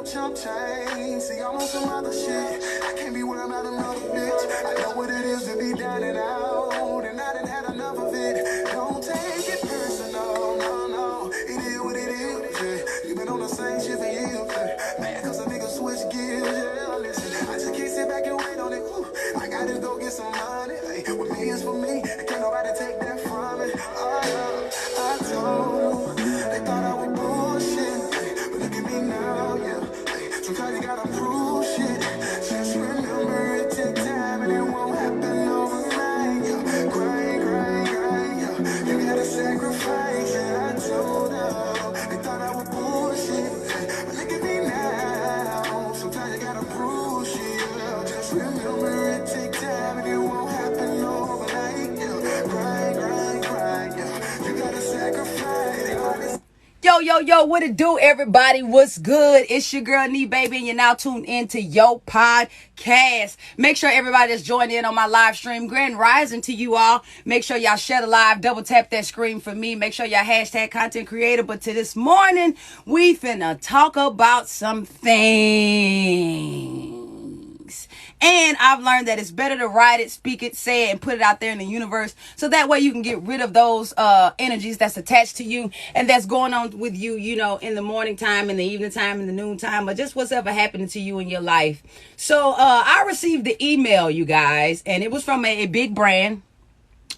chump change. See, I'm on some other shit. I can't be worried about another bitch. I know what it is to be down and out, and I done had enough of it. Don't take it personal, no. It is what it is, yeah. You been on the same shit for years, yeah. Man, cause a nigga switch gears, yeah. Listen, I just can't sit back and wait on it. Ooh, I gotta go get some money. Hey, what me is for me, can't nobody take that from me. Oh, I told them, they thought I was bullshit. Hey, but look at me now, yeah. Hey, sometimes you gotta prove shit. Just remember it take time and it won't happen overnight. Yeah. Grind, yeah. You gotta sacrifice, yeah. I told them, they thought I was bullshit. Hey, but look at me now. Sometimes you gotta prove shit. Yeah. Just remember it take time and it won't happen overnight. Yeah. Grind, yeah. You gotta sacrifice. Yo, what it do, everybody? What's good? It's your girl, Nee Baby, and you're now tuned into Yo Podcast. Make sure everybody that's joined in on my live stream, grand rising to you all. Make sure y'all share the live, double tap that screen for me. Make sure y'all hashtag content creator. But to this morning, we finna talk about some things. And I've learned that it's better to write it, speak it, say it, and put it out there in the universe. So that way you can get rid of those energies that's attached to you and that's going on with you, you know, in the morning time, in the evening time, in the noon time, or just what's ever happening to you in your life. So I received the email, you guys, and it was from a big brand.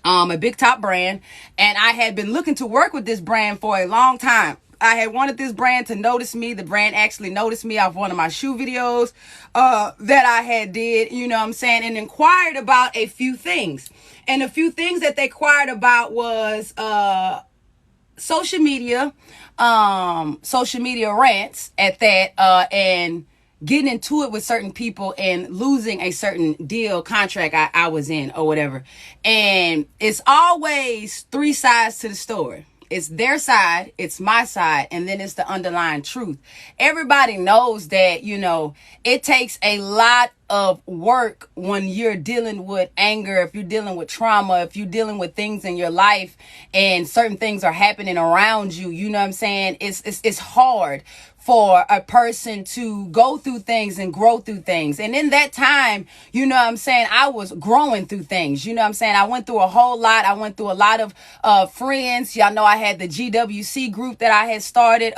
A big top brand. And I had been looking to work with this brand for a long time. I had wanted this brand to notice me. The brand actually noticed me off one of my shoe videos that I had did, you know what I'm saying, and inquired about a few things. And a few things that they inquired about was social media rants at that, and getting into it with certain people and losing a certain deal contract I was in or whatever. And it's always three sides to the story. It's their side, it's my side, and then it's the underlying truth. Everybody knows that, you know, it takes a lot of work when you're dealing with anger, if you're dealing with trauma, if you're dealing with things in your life and certain things are happening around you, you know what I'm saying? It's hard for a person to go through things and grow through things. And in that time, you know what I'm saying, I was growing through things. You know what I'm saying? I went through a whole lot. I went through a lot of friends. Y'all know I had the GWC group that I had started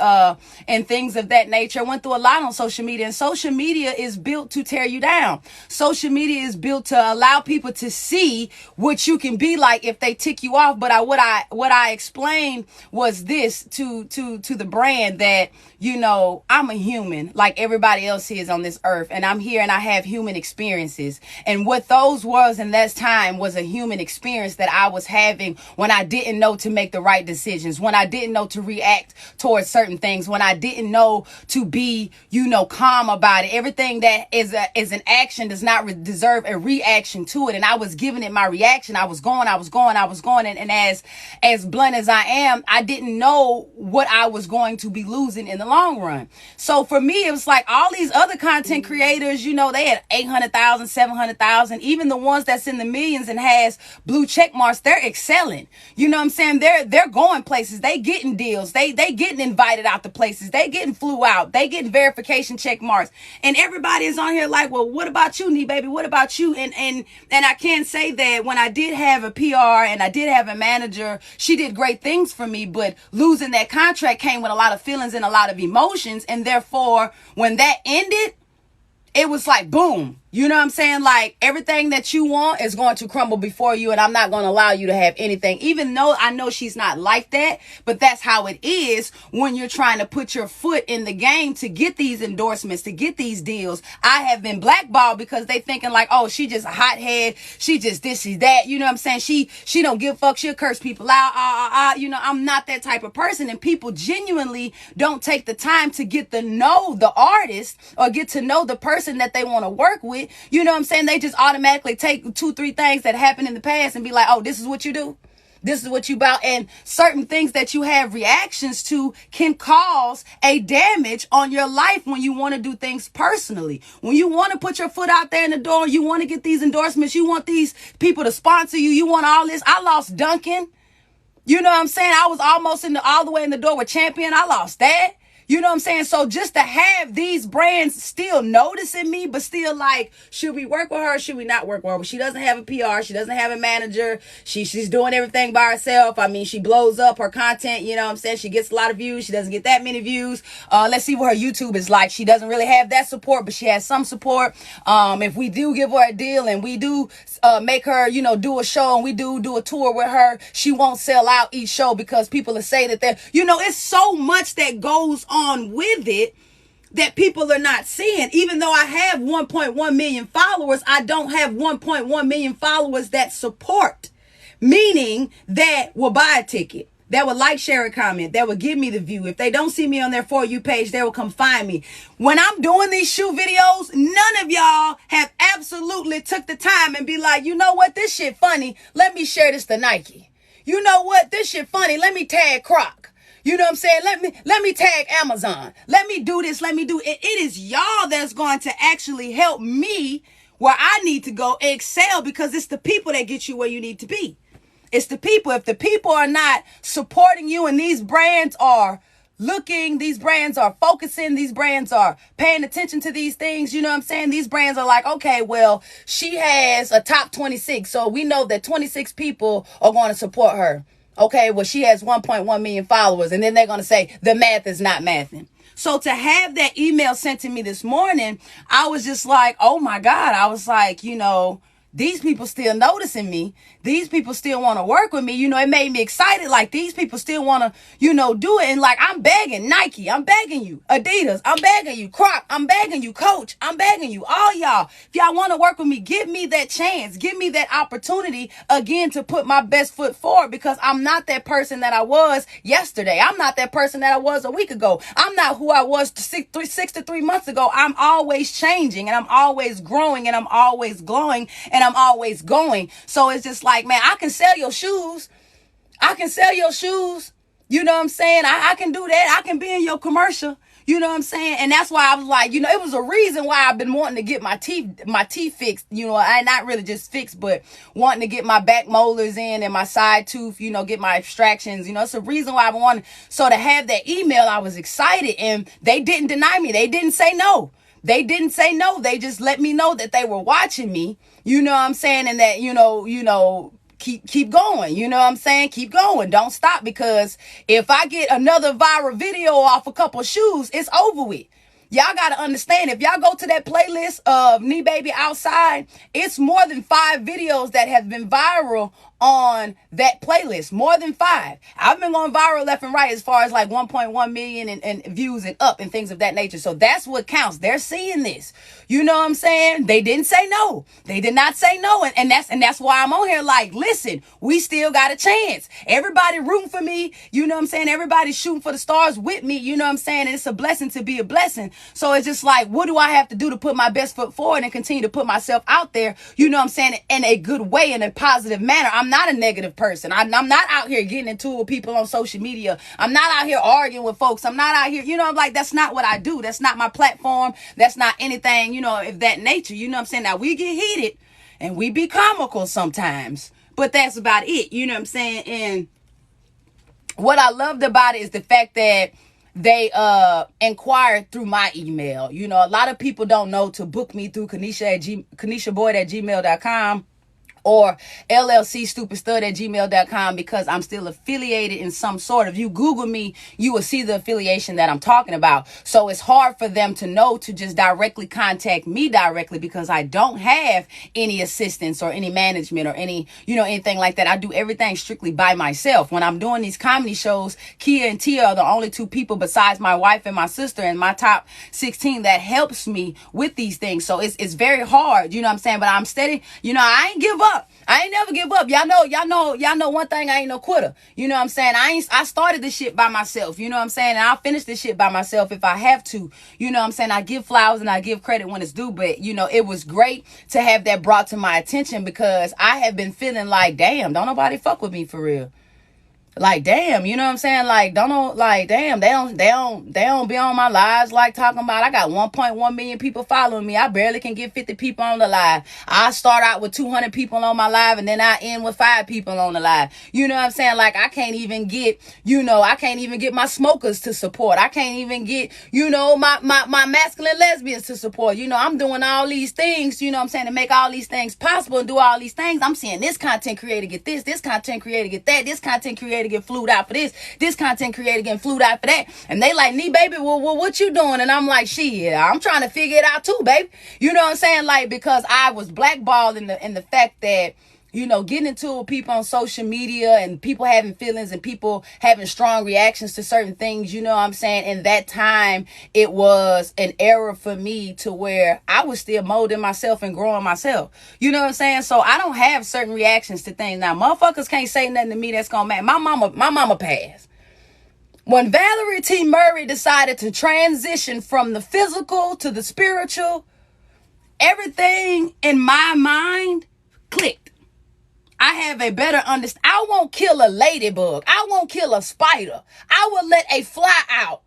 and things of that nature. I went through a lot on social media. And social media is built to tear you down. Social media is built to allow people to see what you can be like if they tick you off. But what I explained was this to the brand, that, you know, I'm a human like everybody else is on this earth, and I'm here and I have human experiences. And what those was in that time was a human experience that I was having when I didn't know to make the right decisions, when I didn't know to react towards certain things, when I didn't know to be, you know, calm about it. Everything that is an action does not deserve a reaction to it. And I was giving it my reaction. I was going. And as blunt as I am, I didn't know what I was going to be losing in the long run. So for me, it was like all these other content creators, you know, they had 800,000, 700,000, even the ones that's in the millions and has blue check marks, they're excelling. You know what I'm saying? They're going places. They getting deals. They getting invited out to places. They getting flew out. They getting verification check marks. And everybody is on here like, well, what about you, Nee Baby? What about you? And I can say that when I did have a PR and I did have a manager, she did great things for me, but losing that contract came with a lot of feelings and a lot of emotions. And therefore, when that ended, it was like, boom. You know what I'm saying? Like, everything that you want is going to crumble before you, and I'm not going to allow you to have anything, even though I know she's not like that. But that's how it is when you're trying to put your foot in the game to get these endorsements, to get these deals. I have been blackballed because they thinking like, oh, she just a hothead. She just this, she that. You know what I'm saying? She don't give a fuck. She'll curse people out. You know, I'm not that type of person. And people genuinely don't take the time to get to know the artist or get to know the person that they want to work with. You know what I'm saying? They just automatically take 2-3 things that happened in the past and be like, oh, this is what you do. This is what you about. And certain things that you have reactions to can cause a damage on your life when you want to do things personally. When you want to put your foot out there in the door, you want to get these endorsements, you want these people to sponsor you, you want all this. I lost Duncan. You know what I'm saying? I was almost all the way in the door with Champion. I lost that. You know what I'm saying? So just to have these brands still noticing me, but still like, should we work with her? Should we not work with her? But she doesn't have a PR. She doesn't have a manager. She's doing everything by herself. I mean, she blows up her content. You know what I'm saying? She gets a lot of views. She doesn't get that many views. Let's see what her YouTube is like. She doesn't really have that support, but she has some support. If we do give her a deal and we do make her, you know, do a show and we do a tour with her, she won't sell out each show because people will say that they're, you know, it's so much that goes on with it that people are not seeing. Even though I have 1.1 million followers, I don't have 1.1 million followers that support, meaning that will buy a ticket, that will like, share, and comment, that will give me the view. If they don't see me on their For You page, they will come find me. When I'm doing these shoe videos, none of y'all have absolutely took the time and be like, you know what, this shit funny, let me share this to Nike. You know what, this shit funny, let me tag Croc. You know what I'm saying? Let me tag Amazon. Let me do this. Let me do it. It is y'all that's going to actually help me where I need to go excel, because it's the people that get you where you need to be. It's the people. If the people are not supporting you and these brands are looking, these brands are focusing, these brands are paying attention to these things, you know what I'm saying? These brands are like, okay, well, she has a top 26. So we know that 26 people are going to support her. Okay, well, she has 1.1 million followers, and then they're going to say the math is not mathing. So to have that email sent to me this morning, I was just like, oh my God. I was like, you know, these people still noticing me. These people still want to work with me. You know, it made me excited. Like, these people still want to, you know, do it. And like, I'm begging Nike. I'm begging you. Adidas. I'm begging you. Croc. I'm begging you. Coach. I'm begging you. All y'all. If y'all want to work with me, give me that chance. Give me that opportunity again to put my best foot forward, because I'm not that person that I was yesterday. I'm not that person that I was a week ago. I'm not who I was 63 months ago. I'm always changing, and I'm always growing, and I'm always glowing, and I'm always going. So it's just like, man, I can sell your shoes. I can sell your shoes. You know what I'm saying? I can do that. I can be in your commercial. You know what I'm saying? And that's why I was like, you know, it was a reason why I've been wanting to get my teeth fixed. You know, I not really just fixed, but wanting to get my back molars in and my side tooth, you know, get my extractions. You know, it's a reason why I wanted. So to have that email, I was excited, and they didn't deny me. They didn't say no. They didn't say no. They just let me know that they were watching me. You know what I'm saying? And that, you know, keep going. You know what I'm saying? Keep going. Don't stop, because if I get another viral video off a couple shoes, it's over with. Y'all got to understand, if y'all go to that playlist of Knee Baby Outside, it's more than 5 videos that have been viral on that playlist. More than 5. I've been going viral left and right as far as like 1.1 million and views and up and things of that nature. So that's what counts. They're seeing this. You know what I'm saying? They didn't say no. They did not say no. And that's why I'm on here like, listen, we still got a chance. Everybody rooting for me. You know what I'm saying? Everybody's shooting for the stars with me. You know what I'm saying? And it's a blessing to be a blessing. So it's just like, what do I have to do to put my best foot forward and continue to put myself out there? You know what I'm saying? In a good way, in a positive manner. I'm not a negative person. I'm not out here getting into it with people on social media. I'm not out here arguing with folks. I'm not out here, you know, I'm like, that's not what I do. That's not my platform. That's not anything, you know, of that nature. You know what I'm saying? Now, we get heated and we be comical sometimes, but that's about it. You know what I'm saying? And what I loved about it is the fact that they inquired through my email. You know, a lot of people don't know to book me through KanishaBoyd@gmail.com or llcstupidstud@gmail.com, because I'm still affiliated in some sort of. You Google me, you will see the affiliation that I'm talking about. So it's hard for them to know to just directly contact me directly, because I don't have any assistance or any management or any, you know, anything like that. I do everything strictly by myself. When I'm doing these comedy shows, Kia and Tia are the only 2 people besides my wife and my sister and my top 16 that helps me with these things. So it's very hard, you know what I'm saying? But I'm steady. You know, I ain't give up. I ain't never give up. Y'all know one thing, I ain't no quitter. You know what I'm saying? I started this shit by myself. You know what I'm saying? And I'll finish this shit by myself if I have to. You know what I'm saying? I give flowers and I give credit when it's due. But, you know, it was great to have that brought to my attention, because I have been feeling like, damn, don't nobody fuck with me for real. Like, damn, you know what I'm saying? Like, damn, they don't be on my lives like talking about, I got 1.1 million people following me. I barely can get 50 people on the live. I start out with 200 people on my live, and then I end with 5 people on the live. You know what I'm saying? Like, I can't even get, I can't even get my smokers to support. I can't even get, my masculine lesbians to support. I'm doing all these things, you know what I'm saying, to make all these things possible and do all these things. I'm seeing this content creator get this content creator get that, this content creator get flued out for this content creator getting flued out for that. And they like, "Nee, baby, well, what you doing?" And I'm like, "Shit, I'm trying to figure it out too, baby." You know what I'm saying? Like, because I was blackballed in the fact that, getting into it with people on social media and people having feelings and people having strong reactions to certain things, you know what I'm saying? In that time, it was an era for me to where I was still molding myself and growing myself. You know what I'm saying? So I don't have certain reactions to things. Now, motherfuckers can't say nothing to me that's gonna matter. My mama passed. When Valerie T. Murray decided to transition from the physical to the spiritual, everything in my mind clicked. I have a better understanding. I won't kill a ladybug. I won't kill a spider. I will let a fly out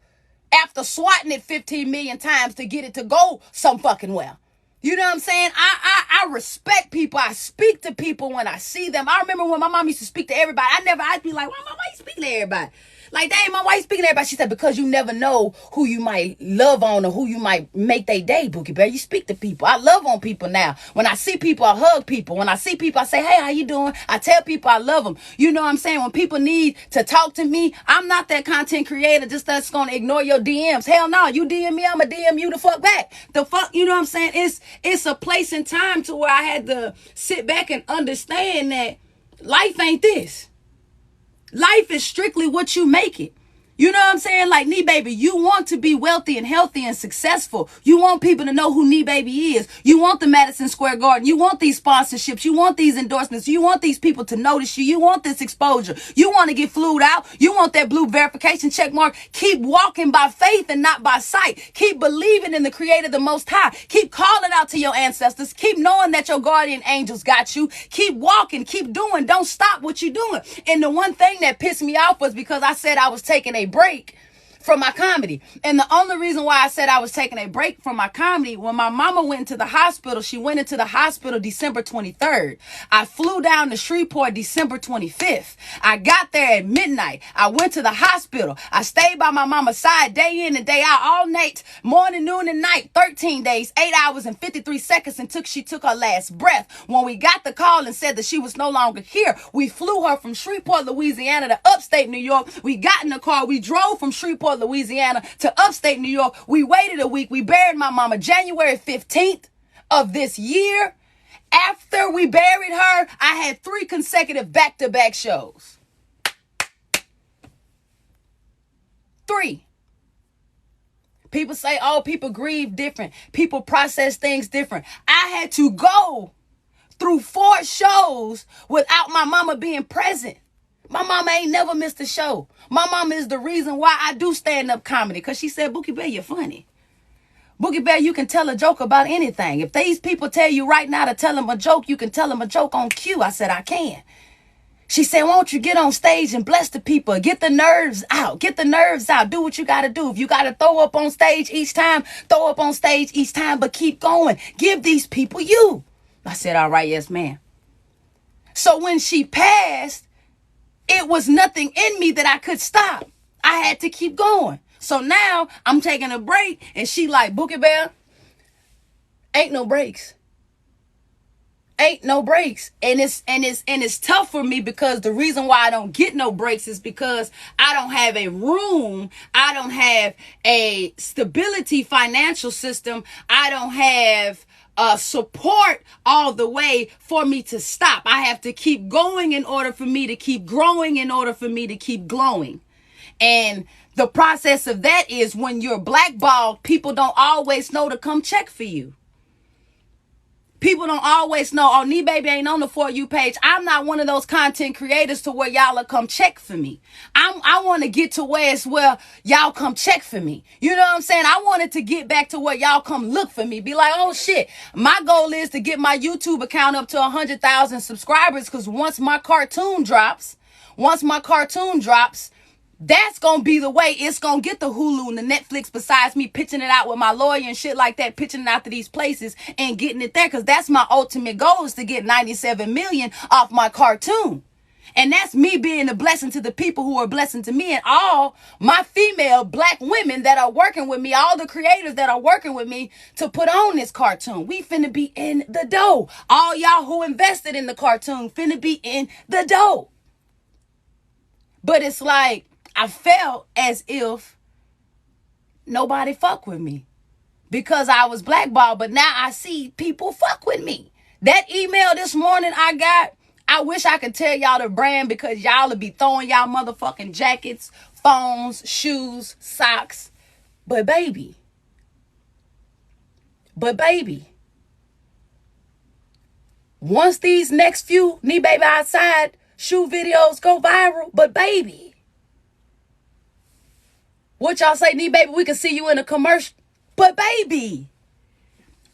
after swatting it 15 million times to get it to go some fucking well. You know what I'm saying? I respect people. I speak to people when I see them. I remember when my mom used to speak to everybody. I'd be like, why you speaking to everybody? Like, dang, my wife speaking to everybody. She said, because you never know who you might love on or who you might make their day, Bookie Bear. You speak to people. I love on people now. When I see people, I hug people. When I see people, I say, "Hey, how you doing?" I tell people I love them. You know what I'm saying? When people need to talk to me, I'm not that content creator just that's going to ignore your DMs. Hell no. You DM me, I'm going to DM you the fuck back. The fuck, you know what I'm saying? It's a place and time to where I had to sit back and understand that life ain't this. Life is strictly what you make it. You know what I'm saying? Like, Nee Baby, you want to be wealthy and healthy and successful. You want people to know who Nee Baby is. You want the Madison Square Garden. You want these sponsorships. You want these endorsements. You want these people to notice you. You want this exposure. You want to get flued out. You want that blue verification check mark. Keep walking by faith and not by sight. Keep believing in the Creator, the Most High. Keep calling out to your ancestors. Keep knowing that your guardian angels got you. Keep walking. Keep doing. Don't stop what you're doing. And the one thing that pissed me off was because I said I was taking a break from my comedy. And the only reason why I said I was taking a break from my comedy, when my mama went into the hospital, she went into the hospital December 23rd. I flew down to Shreveport December 25th. I got there at midnight. I went to the hospital. I stayed by my mama's side day in and day out, all night, morning, noon, and night, 13 days, 8 hours and 53 seconds until she took her last breath. When we got the call and said that she was no longer here, we flew her from Shreveport, Louisiana to upstate New York. We got in the car. We drove from Shreveport, Louisiana to upstate New York. We waited a week. We buried my mama January 15th of this year. After we buried her, I had 3 consecutive back-to-back shows. 3. People say, oh, people grieve different. People process things different. I had to go through 4 shows without my mama being present. My mama ain't never missed a show. My mama is the reason why I do stand-up comedy. Because she said, Bookie Bear, you're funny. Bookie Bear, you can tell a joke about anything. If these people tell you right now to tell them a joke, you can tell them a joke on cue. I said, I can. She said, why don't you get on stage and bless the people? Get the nerves out. Get the nerves out. Do what you got to do. If you got to throw up on stage each time, throw up on stage each time, but keep going. Give these people you. I said, all right, yes, ma'am. So when she passed, it was nothing in me that I could stop. I had to keep going. So now I'm taking a break and she like, Bookie Bear, ain't no breaks. Ain't no breaks. And it's tough for me because the reason why I don't get no breaks is because I don't have a room. I don't have a stability financial system. I don't have support all the way for me to stop. I have to keep going in order for me to keep growing, in order for me to keep glowing. And the process of that is when you're blackballed, people don't always know to come check for you. People don't always know, oh, Nee Baby ain't on the For You page. I'm not one of those content creators to where y'all will come check for me. I want to get to where it's where y'all come check for me. You know what I'm saying? I wanted to get back to where y'all come look for me. Be like, oh shit. My goal is to get my YouTube account up to 100,000 subscribers because once my cartoon drops, Once my cartoon drops, that's going to be the way it's going to get the Hulu and the Netflix, besides me pitching it out with my lawyer and shit like that, pitching it out to these places and getting it there. Because that's my ultimate goal, is to get 97 million off my cartoon. And that's me being a blessing to the people who are a blessing to me, and all my female black women that are working with me, all the creators that are working with me to put on this cartoon. We finna be in the dough. All y'all who invested in the cartoon finna be in the dough. But it's like, I felt as if nobody fuck with me because I was blackballed. But now I see people fuck with me. That email this morning I got, I wish I could tell y'all the brand, because y'all would be throwing y'all motherfucking jackets, phones, shoes, socks. But baby, once these next few Knee Baby Outside shoe videos go viral, but baby, what y'all say, Knee Baby, we can see you in a commercial. But baby,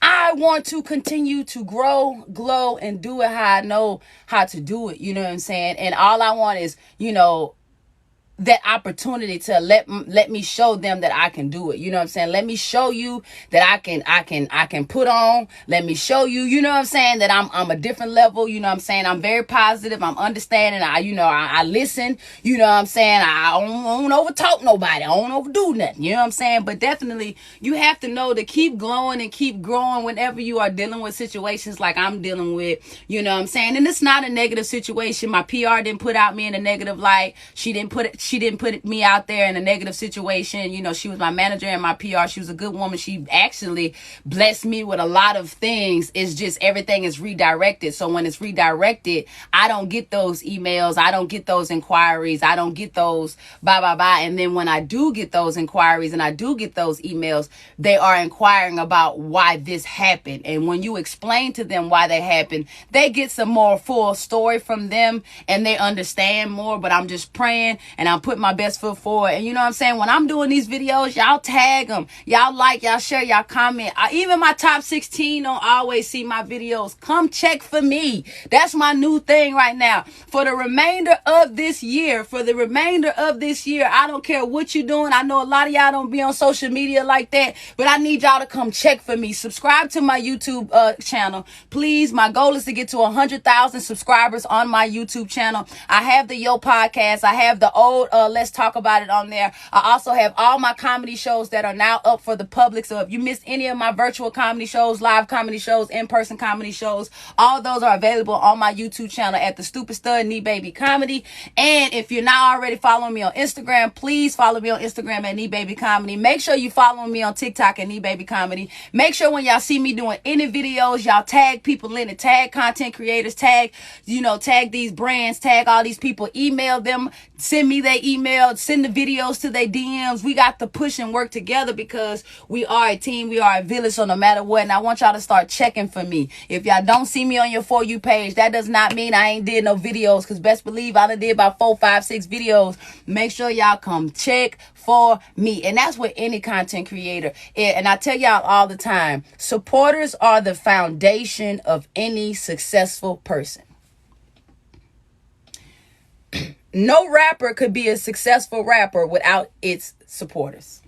I want to continue to grow, glow, and do it how I know how to do it. You know what I'm saying? And all I want is, that opportunity to let me show them that I can do it. You know what I'm saying? Let me show you that I can put on. Let me show you, you know what I'm saying, that I'm a different level. You know what I'm saying? I'm very positive. I'm understanding. I listen. You know what I'm saying? I don't over talk nobody. I don't overdo nothing. You know what I'm saying? But definitely you have to know to keep glowing and keep growing whenever you are dealing with situations like I'm dealing with. You know what I'm saying? And it's not a negative situation. My PR didn't put out me in a negative light. She didn't put me out there in a negative situation. She was my manager and my PR. She was a good woman. She actually blessed me with a lot of things. It's just everything is redirected. So when it's redirected, I don't get those emails. I don't get those inquiries. I don't get those bye. And then when I do get those inquiries and I do get those emails, they are inquiring about why this happened. And when you explain to them why they happened, they get some more full story from them and they understand more. But I'm just praying and I'm putting my best foot forward. And you know what I'm saying? When I'm doing these videos, y'all tag them. Y'all like, y'all share, y'all comment. Even my top 16 don't always see my videos. Come check for me. That's my new thing right now. For the remainder of this year, I don't care what you're doing. I know a lot of y'all don't be on social media like that, but I need y'all to come check for me. Subscribe to my YouTube channel. Please, my goal is to get to 100,000 subscribers on my YouTube channel. I have the Yo podcast. I have the old Let's Talk About It on there. I also have all my comedy shows that are now up for the public. So if you missed any of my virtual comedy shows, live comedy shows, in-person comedy shows, all those are available on my YouTube channel at The Stupid Stud Knee Baby Comedy. And if you're not already following me on Instagram, please follow me on Instagram at Knee Baby Comedy. Make sure you follow me on TikTok at Knee Baby Comedy. Make sure when y'all see me doing any videos, y'all tag people in it, tag content creators, tag these brands, tag all these people, email them, send me their email, send the videos to their DMs. We got to push and work together because we are a team. We are a village. So no matter what, and I want y'all to start checking for me. If y'all don't see me on your For You page, that does not mean I ain't did no videos, because best believe I done did about 4, 5, 6 videos. Make sure y'all come check for me. And that's what any content creator is. And I tell y'all all the time, supporters are the foundation of any successful person. No rapper could be a successful rapper without its supporters.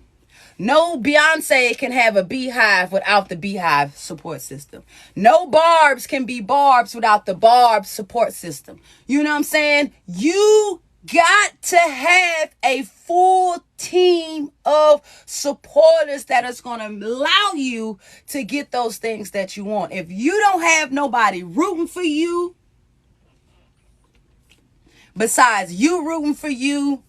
No Beyonce can have a beehive without the beehive support system. No Barbs can be Barbs without the Barbs support system. You know what I'm saying? You got to have a full team of supporters that is going to allow you to get those things that you want. If you don't have nobody rooting for you, besides you rooting for you,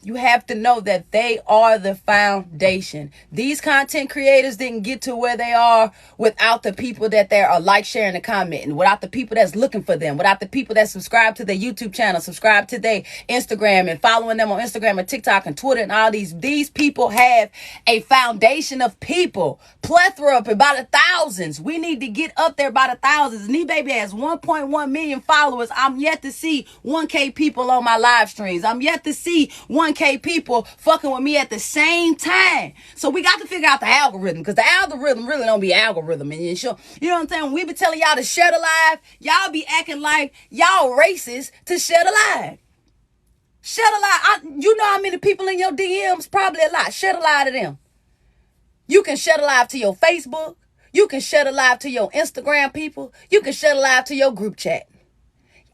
you have to know that they are the foundation. These content creators didn't get to where they are without the people that they are like, sharing, and commenting, without the people that's looking for them, without the people that subscribe to their YouTube channel, subscribe to their Instagram, and following them on Instagram and TikTok and Twitter and all these. These people have a foundation of people, plethora up by the thousands. We need to get up there by the thousands. Knee Baby has 1.1 million followers. I'm yet to see 1K people on my live streams. I'm yet to see 1K people fucking with me at the same time. So we got to figure out the algorithm, because the algorithm really don't be algorithm. And you know what I'm saying? We be telling y'all to share the live. Y'all be acting like y'all racist to share the live. Shed a lie. You know how many people in your DMs? Probably a lot. Shed a lie to them. You can shed a lie to your Facebook. You can shed a lie to your Instagram people. You can shed a lie to your group chat.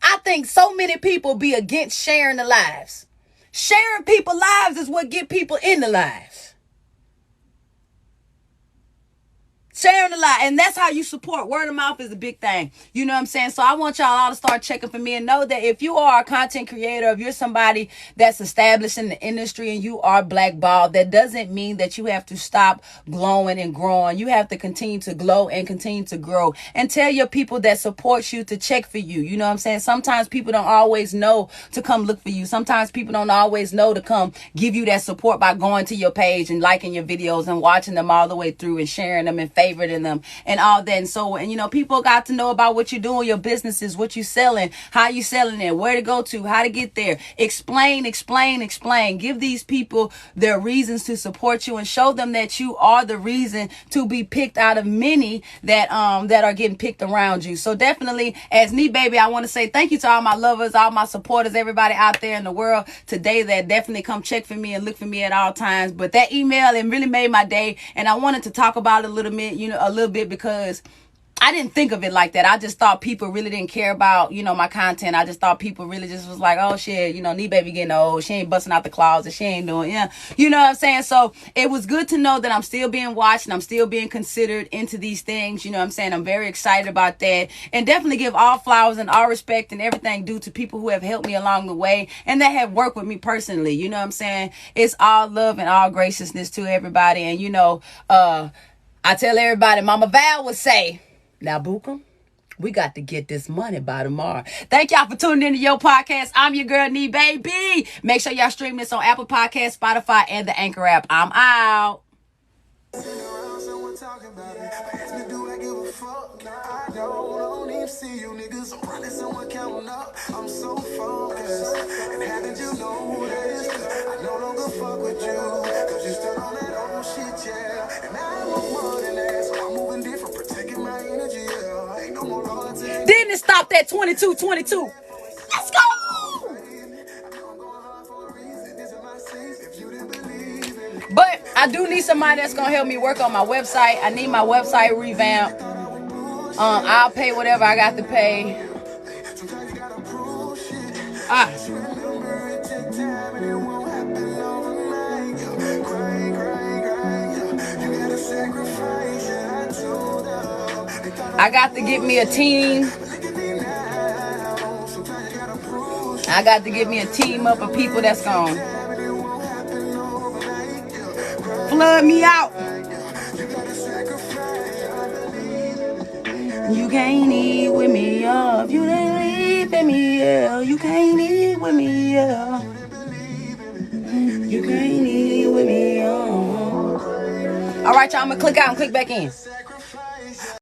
I think so many people be against sharing the lives. Sharing people's lives is what get people in the lives. Sharing the lie. And that's how you support. Word of mouth is a big thing. You know what I'm saying? So I want y'all all to start checking for me and know that if you are a content creator, if you're somebody that's established in the industry and you are blackballed, that doesn't mean that you have to stop glowing and growing. You have to continue to glow and continue to grow. And tell your people that support you to check for you. You know what I'm saying? Sometimes people don't always know to come look for you. Sometimes people don't always know to come give you that support by going to your page and liking your videos and watching them all the way through and sharing them and favoriting them and all that. And so, and you know, people got to know about what you're doing, your businesses, what you're selling, how you selling it, where to go to, how to get there. Explain. Give these people their reasons to support you and show them that you are the reason to be picked out of many that are getting picked around you. So definitely, as Nee Baby, I want to say thank you to all my lovers, all my supporters, everybody out there in the world today that definitely come check for me and look for me at all times. But that email, it really made my day, and I wanted to talk about it a little bit because I didn't think of it like that. I just thought people really didn't care about, my content. I just thought people really just was like, oh shit, Nee Baby getting old. She ain't busting out the closet. She ain't doing, you know what I'm saying? So it was good to know that I'm still being watched and I'm still being considered into these things. You know what I'm saying? I'm very excited about that, and definitely give all flowers and all respect and everything due to people who have helped me along the way and that have worked with me personally. You know what I'm saying? It's all love and all graciousness to everybody. And, I tell everybody, Mama Val would say, now, Bookham, we got to get this money by tomorrow. Thank y'all for tuning into your podcast. I'm your girl, Nee Baby. Make sure y'all stream this on Apple Podcasts, Spotify, and the Anchor app. I'm out. See you niggas, I'm running someone counting up. I'm so focused. And haven't you noticed? I no longer fuck with you. Cause you still on that old shit, yeah. And I want more than that. So I'm moving different, protecting my energy, yeah. Ain't no more loyalty. Didn't it stop that 22-22? Let's go! But I do need somebody that's gonna help me work on my website. I need my website revamped. I'll pay whatever I got to pay. I got to get me a team. I got to get me a team up of people that's gonna flood me out. You can't eat with me up. You didn't leave in me, yeah. You can't eat with me, yeah. You can't eat with me, yeah. All right, y'all, I'm gonna click out and click back in.